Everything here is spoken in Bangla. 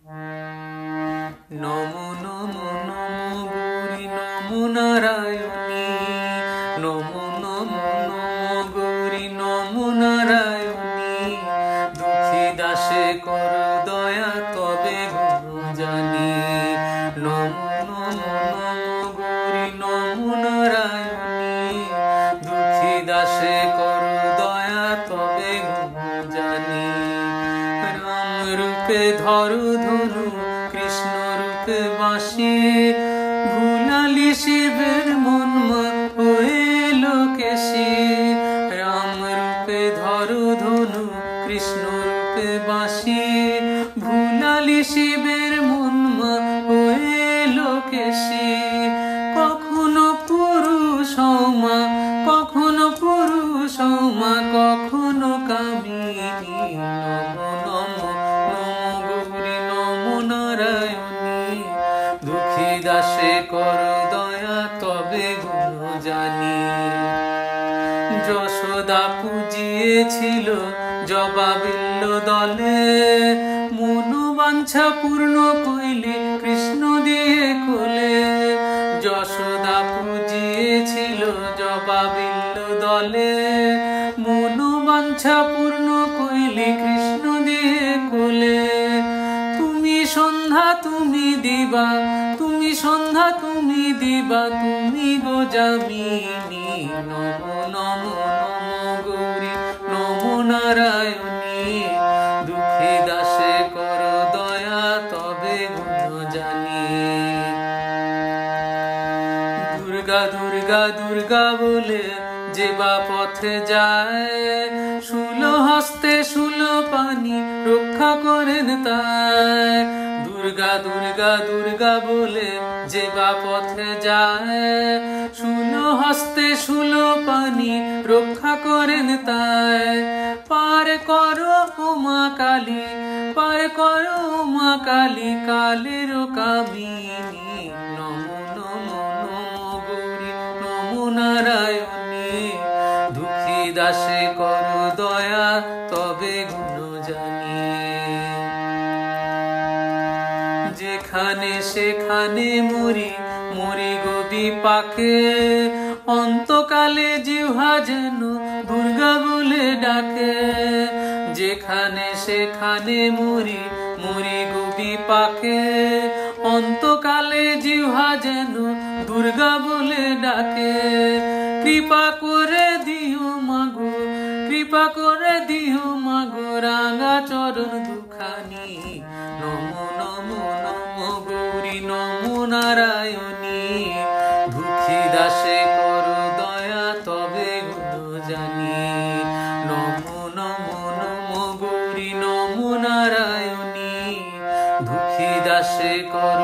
নমো নমো নমো গৌরী নমো নারায়ণী, নমো নমো নমো গৌরী নমো নারায়ণী। দুঃখী দাসে কর দয়া তবে গুণ জানি। নমো নমো নমো গৌরী নমো নারায়ণী। দুঃখী দাসে কর দয়া তবে গুণ জানি। রাম রূপে ধরো ধনু, কৃষ্ণ রূপে বাঁশি। ভুলালি শিবের মন হয়ে লোকেশি। রাম রূপে ধরো ধনু, কৃষ্ণ রূপে বাঁশি। ভুলালি শিবের মন হয়ে লোকেশি। কখনো পুরুষ মা, কখনো পুরুষ মা, কখনো কামিনী। নমো নমো নমো গৌরী নমো নারায়ণী। দুঃখী দাসে কর দয়া তবে গুণ জানি। যশোদা পূজিয়েছিল জবা বিল্ল দলে। মনোবাঞ্ছা পূর্ণ কইলে কৃষ্ণ দিয়ে কোলে। যশোদা পূজিয়েছিল জবা বিল্ল দলে। মনোবাঞ্ছা পূর্ণ কইলে কৃষ্ণ দিয়ে কোলে। তুমি সন্ধ্যা তুমি দিবা, তুমি সন্ধ্যা তুমি দিবা, তুমি গো যামিনী। নমো নমো নমো গৌরী নমো নারায়ণী। দুঃখী দাসে কর দয়া তবে গুণ জানি। দুর্গা দুর্গা দুর্গা বলে যে বা পথে যায়। শূল হস্তে শূল পানি রক্ষা করেন তাই। দুর্গা দুর্গা দুর্গা বলে যে বা পথে যায়। শূল হস্তে শূল পানি রক্ষা করেন তাই। পার করো ও মা কালী, পার করো ও মা কালী, কালের কামিনী। নমো নমো নমো গৌরী নমো নারায়ণী। দুঃখী দাসে কর দয়া তবে গুণ জানি। যেখানে সেখানে মরি মরি গো বিপাকে। অন্তকালে জিহ্বা যেন দুর্গা বলে ডাকে। যেখানে সেখানে মরি মরি গো বিপাকে। অন্তকালে জিহ্বা যেন দুর্গা বলে ডাকে। কৃপা করে দিও মাগো, কৃপা করে দিও মাগো, রাঙা চরণ দুখানি। নমো নমো নমো গৌরী নমো নারায়ণী। দুঃখী দাসে কর দয়া তবে গুণ জানি। নমো নমো নমো গৌরী নমো নারায়ণী। দুঃখী দাসে কর